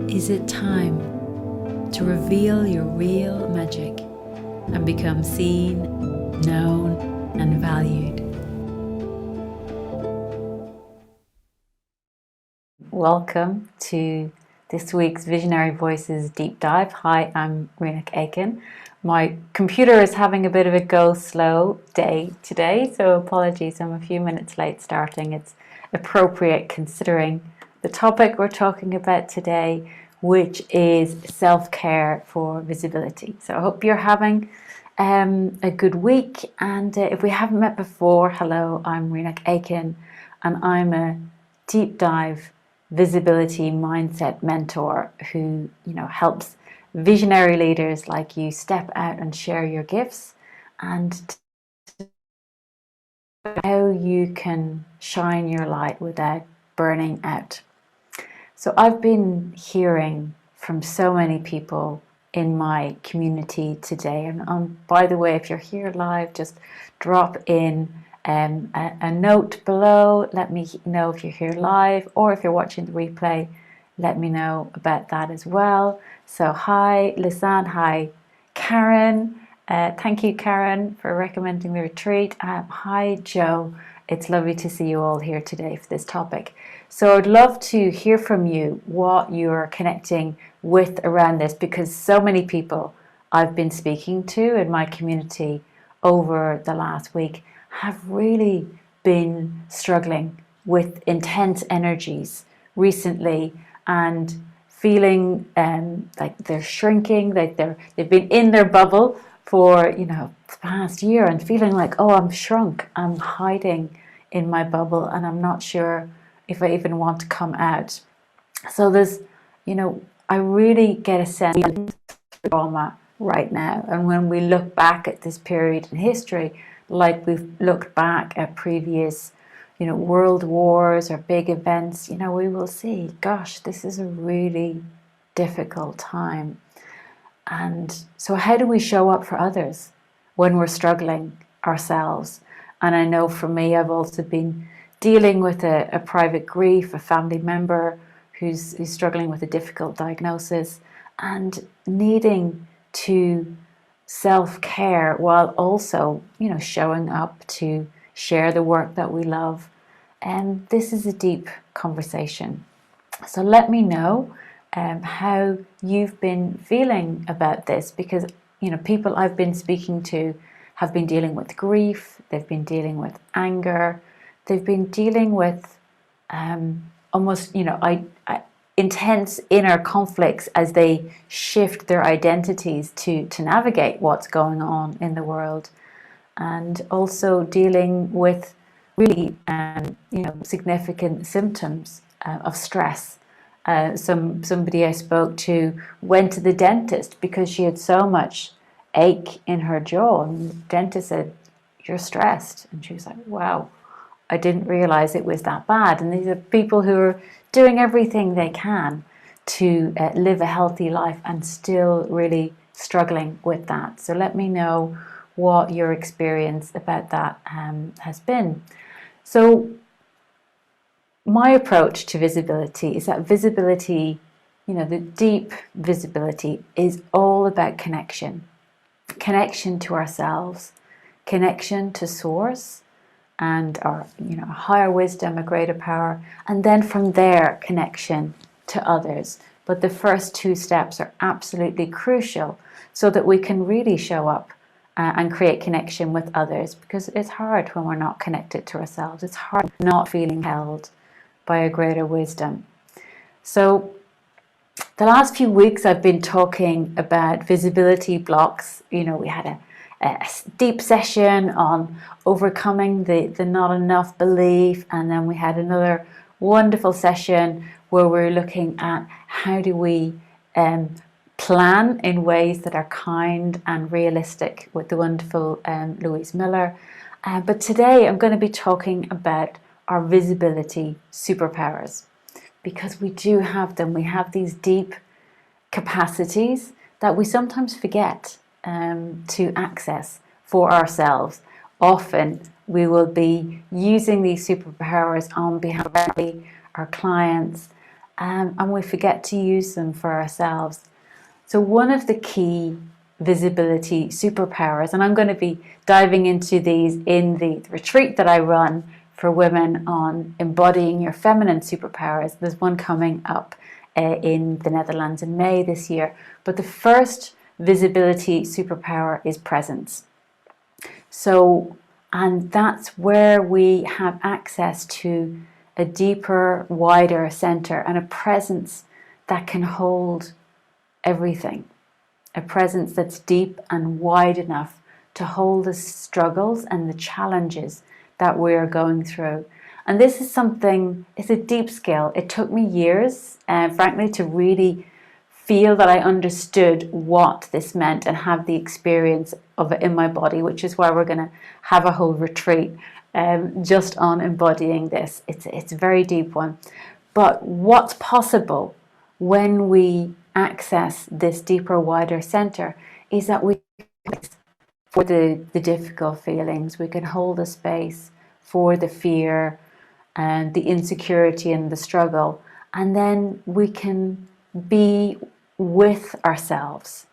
Is it time to reveal your real magic and become seen, known, and valued? Welcome to this week's Visionary Voices Deep Dive. Hi, I'm Rionach. My computer is having a bit of a go slow day today, so apologies, I'm a few minutes late starting. It's appropriate considering the topic we're talking about today, which is self-care for visibility. So I hope you're having a good week, and if we haven't met before, hello, I'm Rionach, and I'm a deep dive visibility mindset mentor who helps visionary leaders like you step out and share your gifts and how you can shine your light without burning out. So I've been hearing from so many people in my community today, and by the way, if you're here live, just drop in a note below. Let me know if you're here live, or if you're watching the replay, let me know about that as well. So hi Lisanne, hi Karen, thank you Karen for recommending the retreat. Hi Joe, it's lovely to see you all here today for this topic. So I'd love to hear from you what you're connecting with around this, because so many people I've been speaking to in my community over the last week have really been struggling with intense energies recently and feeling like they're shrinking, like they've been in their bubble for the past year and feeling like, oh, I'm shrunk, I'm hiding in my bubble and I'm not sure if I even want to come out. So there's, I really get a sense of trauma right now. And when we look back at this period in history, like we've looked back at previous, world wars or big events, we will see, gosh, this is a really difficult time. And so how do we show up for others when we're struggling ourselves? And I know for me, I've also been dealing with a private grief, a family member who's struggling with a difficult diagnosis, and needing to self-care while also, showing up to share the work that we love. And this is a deep conversation. So let me know how you've been feeling about this, because, people I've been speaking to have been dealing with grief, they've been dealing with anger, they've been dealing with almost, intense inner conflicts as they shift their identities to navigate what's going on in the world, and also dealing with really significant symptoms of stress. Somebody I spoke to went to the dentist because she had so much ache in her jaw, and the dentist said, "You're stressed," and she was like, "Wow, I didn't realize it was that bad." And these are people who are doing everything they can to live a healthy life and still really struggling with that. So let me know what your experience about that has been. So my approach to visibility is that visibility, the deep visibility, is all about connection to ourselves, connection to source and our higher wisdom, a greater power, and then from there connection to others. But the first two steps are absolutely crucial so that we can really show up and create connection with others, because it's hard when we're not connected to ourselves. It's hard not feeling held by a greater wisdom. So the last few weeks I've been talking about visibility blocks. We had a deep session on overcoming the not enough belief, and then we had another wonderful session where we're looking at how do we plan in ways that are kind and realistic with the wonderful Louise Miller. But today I'm going to be talking about our visibility superpowers, because we do have them. We have these deep capacities that we sometimes forget to access for ourselves. Often we will be using these superpowers on behalf of our clients, and we forget to use them for ourselves. So one of the key visibility superpowers, and I'm going to be diving into these in the retreat that I run for women on embodying your feminine superpowers. There's one coming up in the Netherlands in May this year. But the first visibility superpower is presence. So, and that's where we have access to a deeper, wider center and a presence that can hold everything. A presence that's deep and wide enough to hold the struggles and the challenges that we are going through. And this is something, it's a deep skill. It took me years, frankly, to really feel that I understood what this meant and have the experience of it in my body, which is why we're going to have a whole retreat just on embodying this. It's a very deep one. But what's possible when we access this deeper, wider center is that we, for the difficult feelings, we can hold a space for the fear and the insecurity and the struggle, and then we can be with ourselves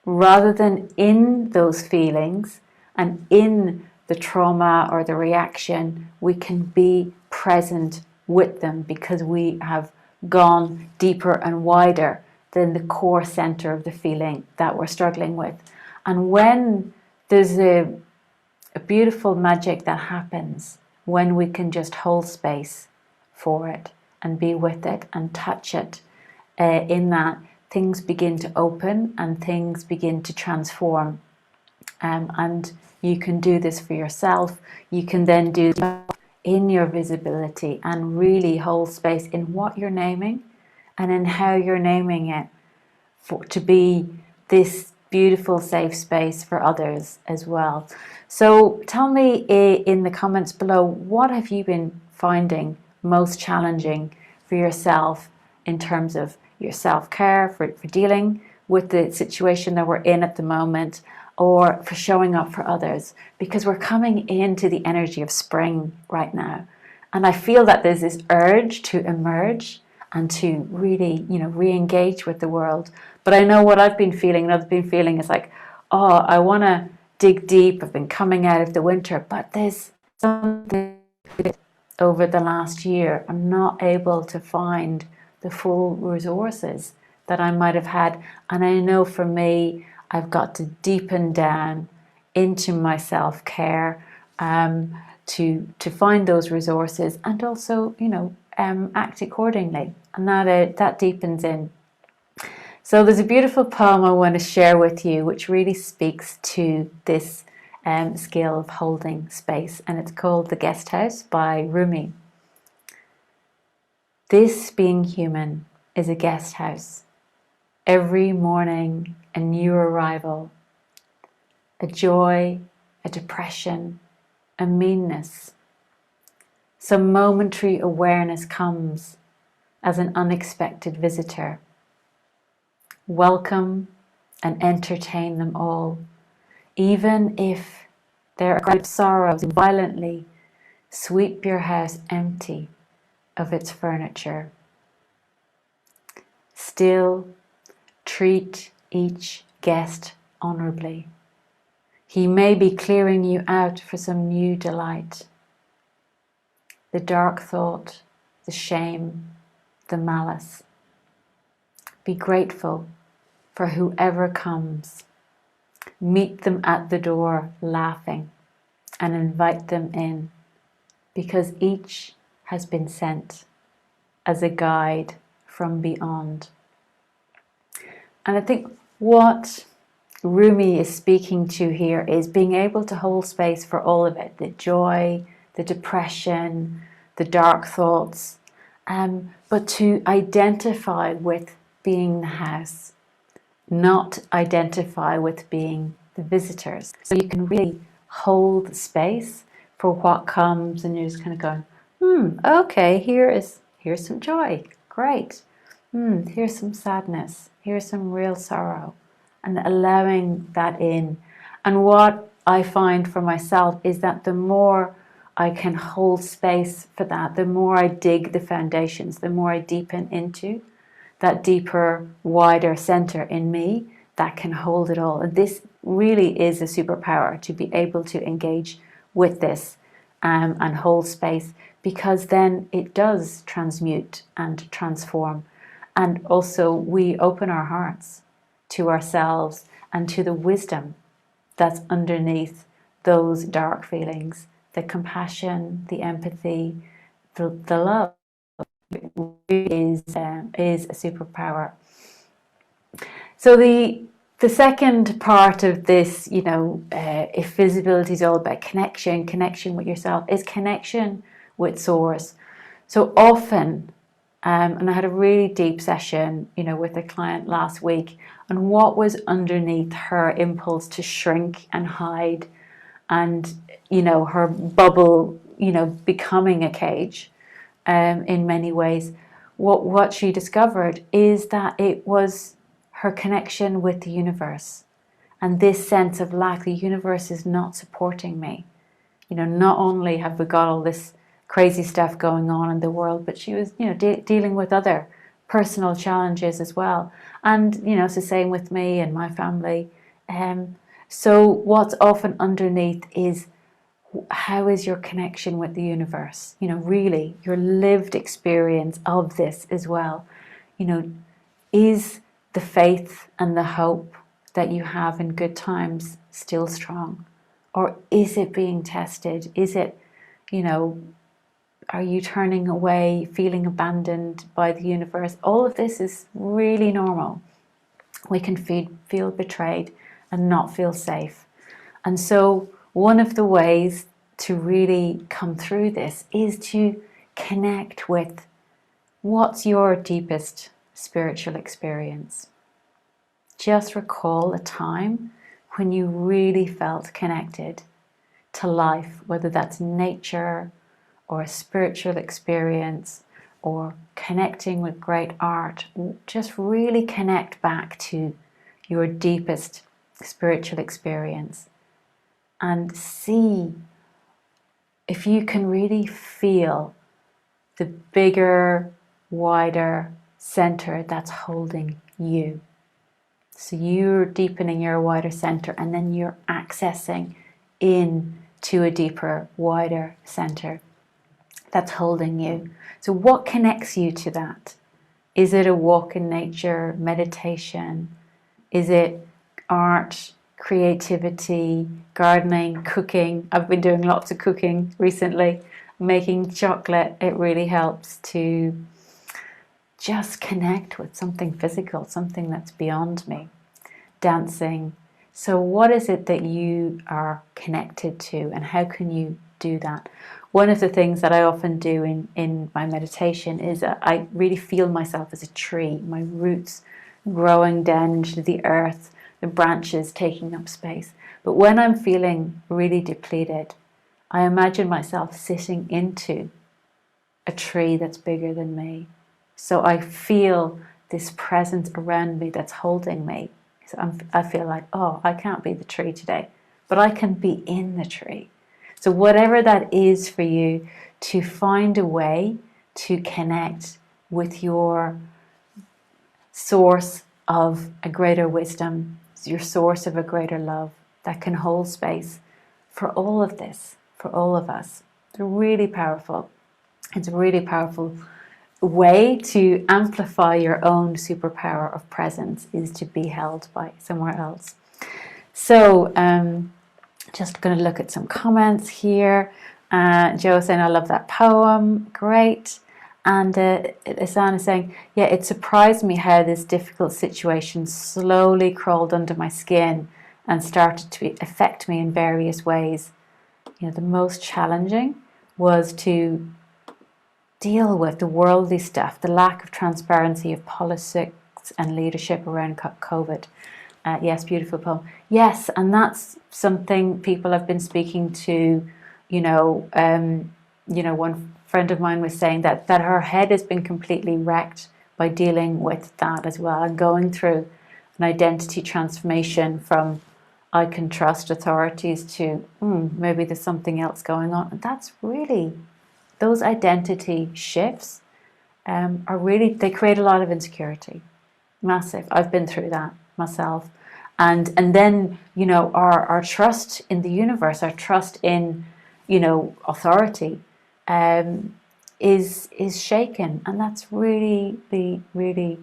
rather than in those feelings and in the trauma or the reaction. We can be present with them because we have gone deeper and wider than the core center of the feeling that we're struggling with. And when there's a beautiful magic that happens when we can just hold space for it and be with it and touch it, in that things begin to open and things begin to transform. And you can do this for yourself. You can then do in your visibility and really hold space in what you're naming and in how you're naming it to be this beautiful safe space for others as well. So tell me in the comments below, what have you been finding most challenging for yourself in terms of your self-care, for dealing with the situation that we're in at the moment, or for showing up for others? Because we're coming into the energy of spring right now. And I feel that there's this urge to emerge and to really, re-engage with the world. But I know what I've been feeling, and I've been feeling is like, oh, I want to dig deep. I've been coming out of the winter, but there's something over the last year. I'm not able to find the full resources that I might have had. And I know for me, I've got to deepen down into my self-care to find those resources and also, act accordingly. And that deepens in. So there's a beautiful poem I want to share with you, which really speaks to this skill of holding space. And it's called The Guest House by Rumi. This being human is a guest house. Every morning, a new arrival, a joy, a depression, a meanness. Some momentary awareness comes as an unexpected visitor. Welcome and entertain them all, even if there are great sorrows violently sweep your house empty of its furniture. Still, treat each guest honorably. He may be clearing you out for some new delight. The dark thought, the shame, the malice. Be grateful for whoever comes. Meet them at the door laughing and invite them in, because each has been sent as a guide from beyond. And I think what Rumi is speaking to here is being able to hold space for all of it, the joy, the depression, the dark thoughts, but to identify with being the house, not identify with being the visitors. So you can really hold space for what comes, and you're just kind of going, okay, here's some joy, great. Here's some sadness, here's some real sorrow, and allowing that in. And what I find for myself is that the more I can hold space for that, the more I dig the foundations, the more I deepen into that deeper, wider center in me that can hold it all. And this really is a superpower, to be able to engage with this and hold space, because then it does transmute and transform. And also we open our hearts to ourselves and to the wisdom that's underneath those dark feelings, the compassion, the empathy, the love is a superpower. So the second part of this, if visibility is all about connection with yourself, is connection with source. So often, and I had a really deep session, with a client last week, and what was underneath her impulse to shrink and hide, and her bubble, becoming a cage, in many ways. What she discovered is that it was her connection with the universe, and this sense of lack. The universe is not supporting me. Not only have we got all this crazy stuff going on in the world, but she was, dealing with other personal challenges as well. And, it's the same with me and my family. So what's often underneath is, how is your connection with the universe? Really your lived experience of this as well. Is the faith and the hope that you have in good times still strong? Or is it being tested? Is it, are you turning away, feeling abandoned by the universe? All of this is really normal. We can feel betrayed and not feel safe. And so one of the ways to really come through this is to connect with what's your deepest spiritual experience. Just recall a time when you really felt connected to life, whether that's nature or a spiritual experience or connecting with great art. Just really connect back to your deepest spiritual experience and see if you can really feel the bigger, wider center that's holding you. So you're deepening your wider center, and then you're accessing in to a deeper, wider center that's holding you. So what connects you to that? Is it a walk in nature, meditation? Is it art, creativity, gardening, cooking? I've been doing lots of cooking recently, making chocolate. It really helps to just connect with something physical, something that's beyond me. Dancing. So what is it that you are connected to, and how can you do that? One of the things that I often do in my meditation is I really feel myself as a tree, my roots growing down into the earth, the branches taking up space. But when I'm feeling really depleted, I imagine myself sitting into a tree that's bigger than me. So I feel this presence around me that's holding me. So I feel like, oh, I can't be the tree today, but I can be in the tree. So whatever that is for you, to find a way to connect with your source of a greater wisdom, your source of a greater love that can hold space for all of this, for all of us. They're really powerful. It's a really powerful way to amplify your own superpower of presence, is to be held by somewhere else. So just going to look at some comments here. Joe saying, I love that poem. Great. And Isan is saying, yeah, it surprised me how this difficult situation slowly crawled under my skin and started to affect me in various ways. The most challenging was to deal with the worldly stuff, the lack of transparency of politics and leadership around COVID. Yes, beautiful poem. Yes, and that's something people have been speaking to. One friend of mine was saying that her head has been completely wrecked by dealing with that as well, and going through an identity transformation from I can trust authorities to, maybe there's something else going on. And that's really, those identity shifts are really, they create a lot of insecurity. Massive. I've been through that myself. And then, you know, our trust in the universe, our trust in, you know, authority is shaken. And that's really, really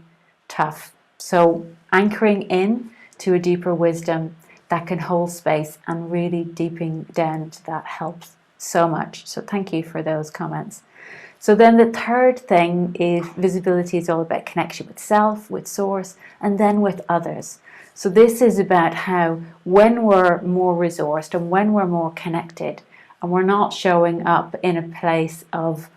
tough. So anchoring in to a deeper wisdom that can hold space and really deepening down to that helps so much. So thank you for those comments. So then the third thing is visibility is all about connection with self, with source, and then with others. So this is about how when we're more resourced and when we're more connected and we're not showing up in a place of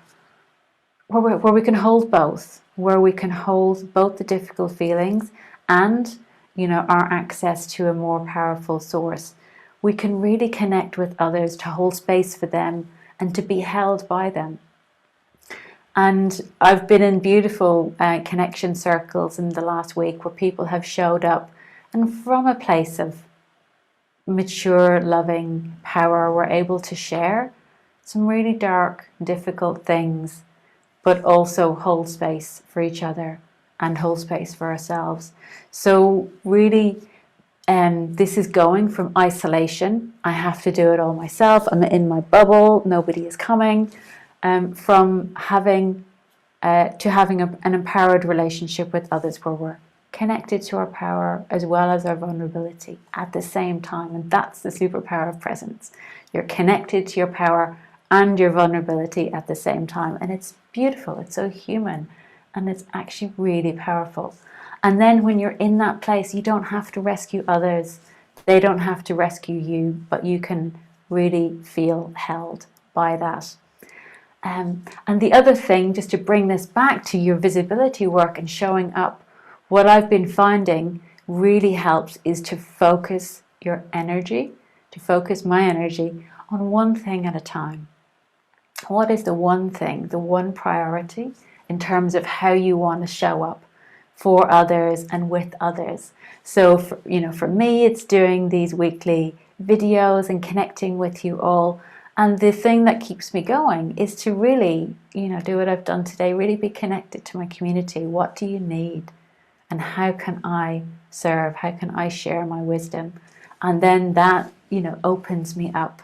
where we can hold both, where we can hold both the difficult feelings and, you know, our access to a more powerful source, we can really connect with others to hold space for them and to be held by them. And I've been in beautiful connection circles in the last week where people have showed up and from a place of mature, loving power, we're able to share some really dark, difficult things, but also hold space for each other and hold space for ourselves. So really, this is going from isolation. I have to do it all myself. I'm in my bubble. Nobody is coming. From having to having an empowered relationship with others where we're connected to our power as well as our vulnerability at the same time. And that's the superpower of presence. You're connected to your power and your vulnerability at the same time. And it's beautiful. It's so human. And it's actually really powerful. And then when you're in that place, you don't have to rescue others. They don't have to rescue you, but you can really feel held by that. And the other thing, just to bring this back to your visibility work and showing up, what I've been finding really helps is to focus your energy, to focus my energy on one thing at a time. What is the one thing, the one priority in terms of how you want to show up for others and with others? So, for me, it's doing these weekly videos and connecting with you all. And the thing that keeps me going is to really, do what I've done today, really be connected to my community. What do you need? And how can I serve? How can I share my wisdom? And then that, opens me up.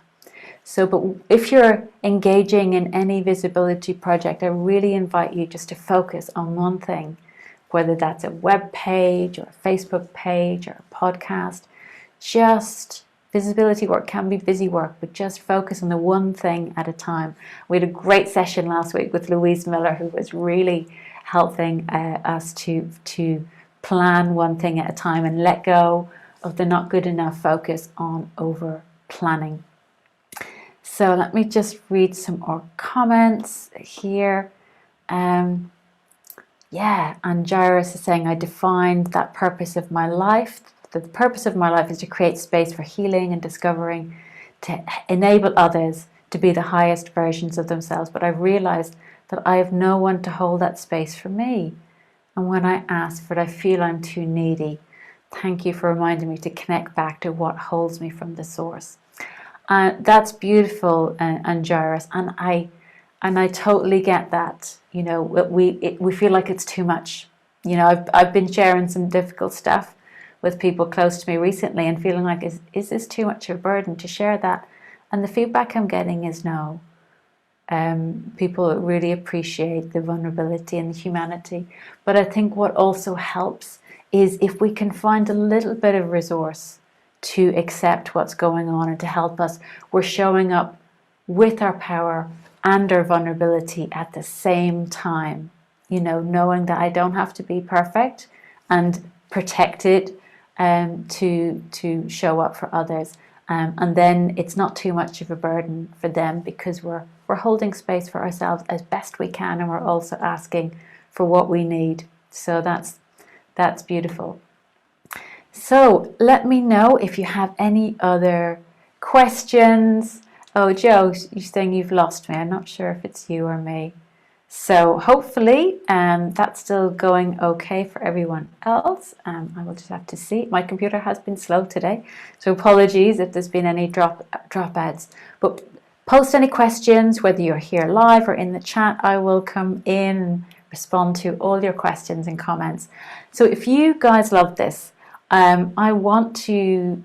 So, but if you're engaging in any visibility project, I really invite you just to focus on one thing, whether that's a web page or a Facebook page or a podcast. Just visibility work can be busy work, but just focus on the one thing at a time. We had a great session last week with Louise Miller, who was really helping us to plan one thing at a time and let go of the not good enough focus on over planning. So let me just read some more comments here. And Jairus is saying, I defined that purpose of my life. The purpose of my life is to create space for healing and discovering, to enable others to be the highest versions of themselves. But I've realized that I have no one to hold that space for me. And when I ask for it, I feel I'm too needy. Thank you for reminding me to connect back to what holds me from the source. That's beautiful, and Jairus, and I totally get that. We feel like it's too much. I've been sharing some difficult stuff with people close to me recently and feeling like, is this too much of a burden to share that? And the feedback I'm getting is no. People really appreciate the vulnerability and the humanity. But I think what also helps is if we can find a little bit of resource to accept what's going on and to help us, we're showing up with our power and our vulnerability at the same time, knowing that I don't have to be perfect and protected to show up for others. And then it's not too much of a burden for them because we're holding space for ourselves as best we can, and we're also asking for what we need. So that's beautiful. So let me know if you have any other questions. Oh, Joe, you're saying you've lost me. I'm not sure if it's you or me. So hopefully that's still going okay for everyone else. I will just have to see. My computer has been slow today, so apologies if there's been any dropouts. But post any questions, whether you're here live or in the chat. I will come in and respond to all your questions and comments. So if you guys love this, I want to,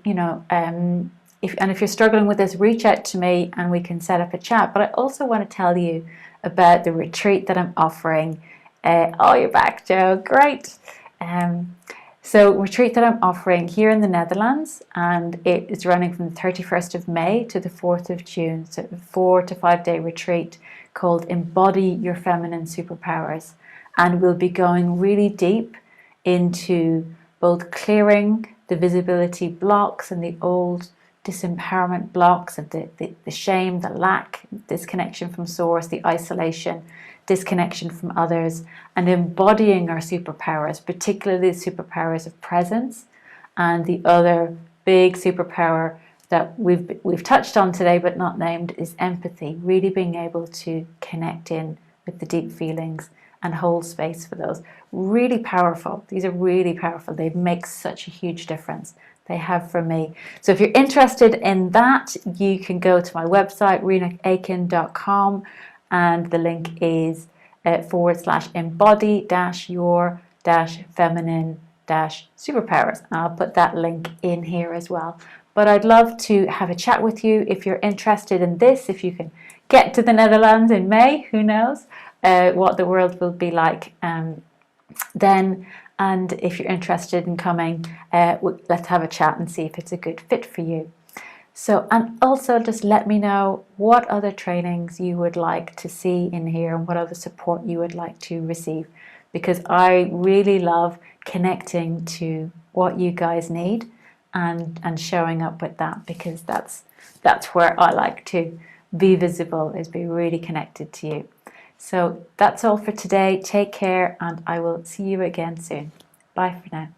if you're struggling with this, reach out to me and we can set up a chat. But I also want to tell you about the retreat that I'm offering. Oh, you're back, Joe. Great. So retreat that I'm offering here in the Netherlands, and it is running from the 31st of May to the 4th of June. So a 4 to 5 day retreat called Embody Your Feminine Superpowers. And we'll be going really deep into both clearing the visibility blocks and the old disempowerment blocks of the shame, the lack, disconnection from source, the isolation, disconnection from others, and embodying our superpowers, particularly the superpowers of presence, and the other big superpower that we've touched on today but not named is empathy, really being able to connect in with the deep feelings and hold space for those. Really powerful. These are really powerful. They make such a huge difference. They have for me. So if you're interested in that, you can go to my website, reawaken.com, and the link is /embody-your-feminine-superpowers. And I'll put that link in here as well. But I'd love to have a chat with you if you're interested in this, if you can get to the Netherlands in May, who knows what the world will be like then. And if you're interested in coming, let's have a chat and see if it's a good fit for you. So, and also just let me know what other trainings you would like to see in here and what other support you would like to receive, because I really love connecting to what you guys need and showing up with that, because that's where I like to be visible, is be really connected to you. So that's all for today. Take care, and I will see you again soon. Bye for now.